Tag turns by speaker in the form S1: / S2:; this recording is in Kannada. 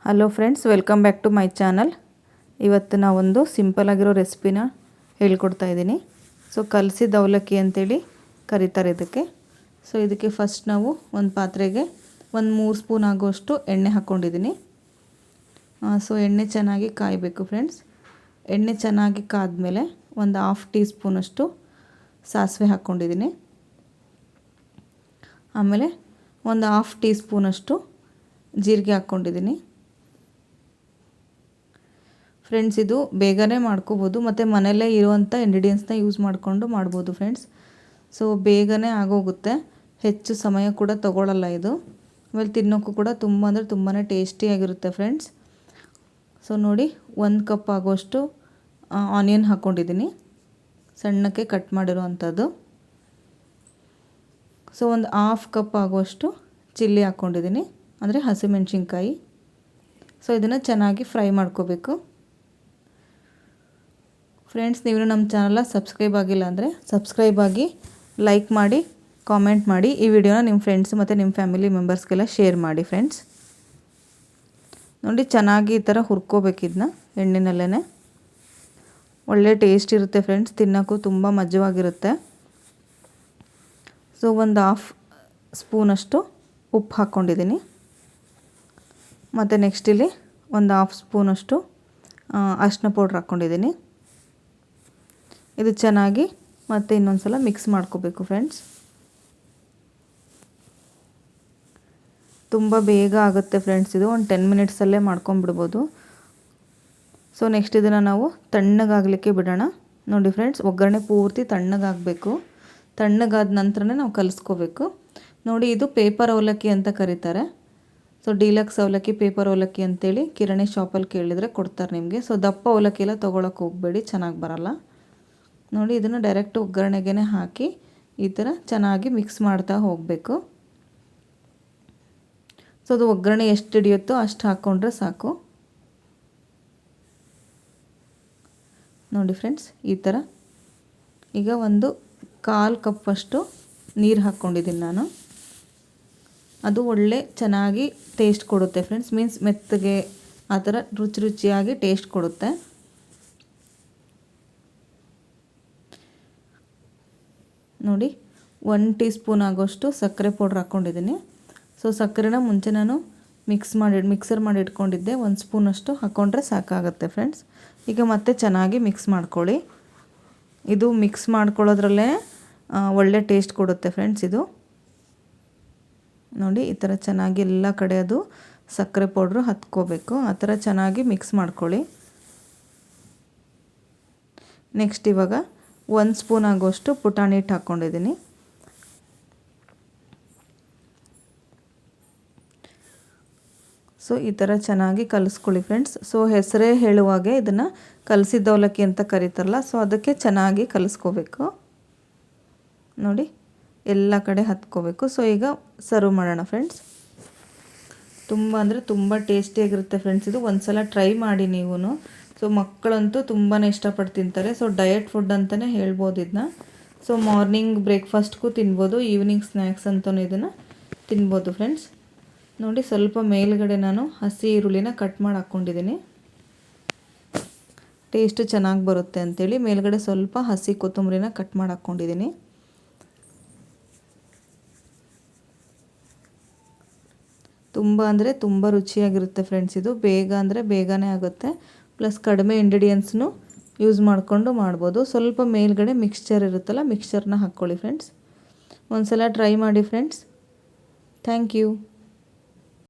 S1: Hello friends, welcome back to my channel. ಇವತ್ತು ನಾವೊಂದು ಸಿಂಪಲ್ ಆಗಿರೋ ರೆಸಿಪಿನ ಹೇಳ್ಕೊಡ್ತಾ ಇದ್ದೀನಿ. ಸೊ ಕಲಸಿದ ಅವಲಕ್ಕಿ ಅಂತೇಳಿ ಕರೀತಾರೆ ಇದಕ್ಕೆ. ಸೊ ಇದಕ್ಕೆ ಫಸ್ಟ್ ನಾವು ಒಂದು ಪಾತ್ರೆಗೆ ಒಂದು 3 ಸ್ಪೂನ್ ಆಗೋಷ್ಟು ಎಣ್ಣೆ ಹಾಕ್ಕೊಂಡಿದ್ದೀನಿ. ಸೊ ಎಣ್ಣೆ ಚೆನ್ನಾಗಿ ಕಾಯಬೇಕು ಫ್ರೆಂಡ್ಸ್. ಎಣ್ಣೆ ಚೆನ್ನಾಗಿ ಕಾದ್ಮೇಲೆ ಒಂದು 1/2 ಟೀ ಸ್ಪೂನಷ್ಟು ಸಾಸಿವೆ ಹಾಕ್ಕೊಂಡಿದ್ದೀನಿ. ಆಮೇಲೆ ಒಂದು 1/2 ಟೀ ಸ್ಪೂನಷ್ಟು ಜೀರಿಗೆ ಹಾಕ್ಕೊಂಡಿದ್ದೀನಿ. ಫ್ರೆಂಡ್ಸ್, ಇದು ಬೇಗನೆ ಮಾಡ್ಕೋಬೋದು ಮತ್ತು ಮನೆಯಲ್ಲೇ ಇರುವಂಥ ಇಂಗ್ರೀಡಿಯೆಂಟ್ಸ್ನ ಯೂಸ್ ಮಾಡಿಕೊಂಡು ಮಾಡ್ಬೋದು ಫ್ರೆಂಡ್ಸ್. ಸೊ ಬೇಗನೆ ಆಗೋಗುತ್ತೆ, ಹೆಚ್ಚು ಸಮಯ ಕೂಡ ತಗೊಳ್ಳಲ್ಲ ಇದು. ಆಮೇಲೆ ತಿನ್ನೋಕ್ಕೂ ಕೂಡ ತುಂಬ ಅಂದರೆ ತುಂಬಾ ಟೇಸ್ಟಿಯಾಗಿರುತ್ತೆ ಫ್ರೆಂಡ್ಸ್. ಸೊ ನೋಡಿ, 1 ಕಪ್ ಆಗೋಷ್ಟು ಆನಿಯನ್ ಹಾಕ್ಕೊಂಡಿದ್ದೀನಿ, ಸಣ್ಣಕ್ಕೆ ಕಟ್ ಮಾಡಿರೋವಂಥದ್ದು. ಸೊ ಒಂದು 1/2 ಕಪ್ ಆಗೋಷ್ಟು ಚಿಲ್ಲಿ ಹಾಕ್ಕೊಂಡಿದ್ದೀನಿ, ಅಂದರೆ ಹಸಿಮೆಣ್ಸಿನ್ಕಾಯಿ. ಸೊ ಇದನ್ನು ಚೆನ್ನಾಗಿ ಫ್ರೈ ಮಾಡ್ಕೋಬೇಕು ಫ್ರೆಂಡ್ಸ್. ನೀವು ನಮ್ಮ ಚಾನಲ್ನ ಸಬ್ಸ್ಕ್ರೈಬ್ ಆಗಿಲ್ಲ ಅಂದರೆ ಸಬ್ಸ್ಕ್ರೈಬ್ ಆಗಿ, ಲೈಕ್ ಮಾಡಿ, ಕಾಮೆಂಟ್ ಮಾಡಿ. ಈ ವಿಡಿಯೋನ ನಿಮ್ಮ ಫ್ರೆಂಡ್ಸ್ ಮತ್ತು ನಿಮ್ಮ ಫ್ಯಾಮಿಲಿ ಮೆಂಬರ್ಸ್ಗೆಲ್ಲ ಶೇರ್ ಮಾಡಿ ಫ್ರೆಂಡ್ಸ್. ನೋಡಿ, ಚೆನ್ನಾಗಿ ಈ ಥರ ಹುರ್ಕೋಬೇಕು ಇದನ್ನ ಎಣ್ಣೆನಲ್ಲೇ. ಒಳ್ಳೆ ಟೇಸ್ಟ್ ಇರುತ್ತೆ ಫ್ರೆಂಡ್ಸ್, ತಿನ್ನೋಕ್ಕೂ ತುಂಬ ಮಜವಾಗಿರುತ್ತೆ. ಸೊ ಒಂದು 1/2 ಸ್ಪೂನಷ್ಟು ಉಪ್ಪು ಹಾಕ್ಕೊಂಡಿದ್ದೀನಿ. ಮತ್ತು ನೆಕ್ಸ್ಟ್ ಇಲ್ಲಿ ಒಂದು 1/2 ಸ್ಪೂನಷ್ಟು ಅರಿಶಿನ ಪೌಡ್ರ್ ಹಾಕ್ಕೊಂಡಿದ್ದೀನಿ. ಇದು ಚೆನ್ನಾಗಿ ಮತ್ತೆ ಇನ್ನೊಂದು ಸಲ ಮಿಕ್ಸ್ ಮಾಡ್ಕೋಬೇಕು ಫ್ರೆಂಡ್ಸ್. ತುಂಬ ಬೇಗ ಆಗುತ್ತೆ ಫ್ರೆಂಡ್ಸ್, ಇದು ಒಂದು 10 ಮಿನಿಟ್ಸಲ್ಲೇ ಮಾಡ್ಕೊಂಬಿಡ್ಬೋದು. ಸೊ ನೆಕ್ಸ್ಟ್ ಇದನ್ನು ನಾವು ತಣ್ಣಗಾಗಲಿಕ್ಕೆ ಬಿಡೋಣ. ನೋಡಿ ಫ್ರೆಂಡ್ಸ್, ಒಗ್ಗರಣೆ ಪೂರ್ತಿ ತಣ್ಣಗಾಗಬೇಕು. ತಣ್ಣಗಾದ ನಂತರನೇ ನಾವು ಕಲಿಸ್ಕೋಬೇಕು. ನೋಡಿ, ಇದು ಪೇಪರ್ ಅವಲಕ್ಕಿ ಅಂತ ಕರೀತಾರೆ. ಸೊ ಡೀಲಕ್ಸ್ ಅವಲಕ್ಕಿ, ಪೇಪರ್ ಅವಲಕ್ಕಿ ಅಂತೇಳಿ ಕಿರಾಣಿ ಶಾಪಲ್ಲಿ ಕೇಳಿದರೆ ಕೊಡ್ತಾರೆ ನಿಮಗೆ. ಸೊ ದಪ್ಪ ಅವಲಕ್ಕಿ ಎಲ್ಲ ತೊಗೊಳಕ್ಕೆ ಹೋಗಬೇಡಿ, ಚೆನ್ನಾಗಿ ಬರಲ್ಲ. ನೋಡಿ, ಇದನ್ನು ಡೈರೆಕ್ಟ್ ಒಗ್ಗರಣೆಗೆ ಹಾಕಿ ಈ ಥರ ಚೆನ್ನಾಗಿ ಮಿಕ್ಸ್ ಮಾಡ್ತಾ ಹೋಗಬೇಕು. ಸೊ ಅದು ಒಗ್ಗರಣೆ ಎಷ್ಟು ಹಿಡಿಯುತ್ತೋ ಅಷ್ಟು ಹಾಕ್ಕೊಂಡ್ರೆ ಸಾಕು. ನೋಡಿ ಫ್ರೆಂಡ್ಸ್, ಈ ಥರ. ಈಗ ಒಂದು 1/4 ಕಪ್ಪಷ್ಟು ನೀರು ಹಾಕ್ಕೊಂಡಿದ್ದೀನಿ ನಾನು. ಅದು ಒಳ್ಳೆ ಚೆನ್ನಾಗಿ ಟೇಸ್ಟ್ ಕೊಡುತ್ತೆ ಫ್ರೆಂಡ್ಸ್. ಮೀನ್ಸ್ ಮೆತ್ತಗೆ ಆ ಥರ ರುಚಿಯಾಗಿ ಟೇಸ್ಟ್ ಕೊಡುತ್ತೆ. ನೋಡಿ, 1 ಟೀ ಸ್ಪೂನ್ ಆಗೋಷ್ಟು ಸಕ್ಕರೆ ಪೌಡ್ರ್ ಹಾಕ್ಕೊಂಡಿದ್ದೀನಿ. ಸೊ ಸಕ್ಕರೆನ ಮುಂಚೆ ನಾನು ಮಿಕ್ಸರ್ ಮಾಡಿ ಇಟ್ಕೊಂಡಿದ್ದೆ. 1 ಸ್ಪೂನಷ್ಟು ಹಾಕ್ಕೊಂಡ್ರೆ ಸಾಕಾಗುತ್ತೆ ಫ್ರೆಂಡ್ಸ್. ಈಗ ಮತ್ತೆ ಚೆನ್ನಾಗಿ ಮಿಕ್ಸ್ ಮಾಡ್ಕೊಳ್ಳಿ. ಇದು ಮಿಕ್ಸ್ ಮಾಡ್ಕೊಳ್ಳೋದ್ರಲ್ಲೇ ಒಳ್ಳೆ ಟೇಸ್ಟ್ ಕೊಡುತ್ತೆ ಫ್ರೆಂಡ್ಸ್ ಇದು. ನೋಡಿ, ಈ ಥರ ಚೆನ್ನಾಗಿ ಎಲ್ಲ ಕಡೆ ಅದು ಸಕ್ಕರೆ ಪೌಡ್ರು ಹತ್ಕೋಬೇಕು. ಆ ಥರ ಚೆನ್ನಾಗಿ ಮಿಕ್ಸ್ ಮಾಡ್ಕೊಳ್ಳಿ. ನೆಕ್ಸ್ಟ್ ಇವಾಗ 1 ಸ್ಪೂನ್ ಆಗೋಷ್ಟು ಪುಟಾಣಿ ಹಿಟ್ಟು ಹಾಕ್ಕೊಂಡಿದ್ದೀನಿ. ಸೊ ಈ ಥರ ಚೆನ್ನಾಗಿ ಕಲಿಸ್ಕೊಳ್ಳಿ ಫ್ರೆಂಡ್ಸ್. ಸೊ ಹೆಸರೇ ಹೇಳುವಾಗೆ ಇದನ್ನು ಕಲಸಿದ ಅವಲಕ್ಕಿ ಅಂತ ಕರೀತಾರಲ್ಲ, ಸೊ ಅದಕ್ಕೆ ಚೆನ್ನಾಗಿ ಕಲಿಸ್ಕೋಬೇಕು. ನೋಡಿ, ಎಲ್ಲ ಕಡೆ ಹತ್ಕೋಬೇಕು. ಸೊ ಈಗ ಸರ್ವ್ ಮಾಡೋಣ ಫ್ರೆಂಡ್ಸ್. ತುಂಬ ಅಂದರೆ ತುಂಬ ಟೇಸ್ಟಿಯಾಗಿರುತ್ತೆ ಫ್ರೆಂಡ್ಸ್ ಇದು. ಒಂದು ಸಲ ಟ್ರೈ ಮಾಡಿ ನೀವು. ಸೊ ಮಕ್ಕಳಂತೂ ತುಂಬಾ ಇಷ್ಟಪಟ್ಟು ತಿಂತಾರೆ. ಸೊ ಡಯಟ್ ಫುಡ್ ಅಂತಲೇ ಹೇಳ್ಬೋದು ಇದನ್ನ. ಸೊ ಮಾರ್ನಿಂಗ್ ಬ್ರೇಕ್ಫಾಸ್ಟ್ಗೂ ತಿನ್ಬೋದು, ಈವ್ನಿಂಗ್ ಸ್ನ್ಯಾಕ್ಸ್ ಅಂತಲೂ ಇದನ್ನು ತಿನ್ಬೋದು ಫ್ರೆಂಡ್ಸ್. ನೋಡಿ, ಸ್ವಲ್ಪ ಮೇಲ್ಗಡೆ ನಾನು ಹಸಿ ಈರುಳ್ಳಿನ ಕಟ್ ಮಾಡಿ ಹಾಕ್ಕೊಂಡಿದ್ದೀನಿ, ಟೇಸ್ಟು ಚೆನ್ನಾಗಿ ಬರುತ್ತೆ ಅಂಥೇಳಿ. ಮೇಲ್ಗಡೆ ಸ್ವಲ್ಪ ಹಸಿ ಕೊತ್ತಂಬರಿನ ಕಟ್ ಮಾಡಿ ಹಾಕ್ಕೊಂಡಿದ್ದೀನಿ. ತುಂಬ ಅಂದರೆ ತುಂಬ ರುಚಿಯಾಗಿರುತ್ತೆ ಫ್ರೆಂಡ್ಸ್ ಇದು. ಬೇಗ ಅಂದರೆ ಬೇಗನೆ ಆಗುತ್ತೆ. ಪ್ಲಸ್ ಕಡಿಮೆ ಇಂಗ್ರೀಡಿಯೆಂಟ್ಸ್ನು ಯೂಸ್ ಮಾಡಿಕೊಂಡು ಮಾಡ್ಬೋದು. ಸ್ವಲ್ಪ ಮೇಲ್ಗಡೆ ಮಿಕ್ಸ್ಚರ್ ಇರುತ್ತಲ್ಲ, ಮಿಕ್ಸ್ಚರ್ನ ಹಾಕ್ಕೊಳ್ಳಿ ಫ್ರೆಂಡ್ಸ್. ಒಂದು ಸಲ ಟ್ರೈ ಮಾಡಿ ಫ್ರೆಂಡ್ಸ್. Thank you.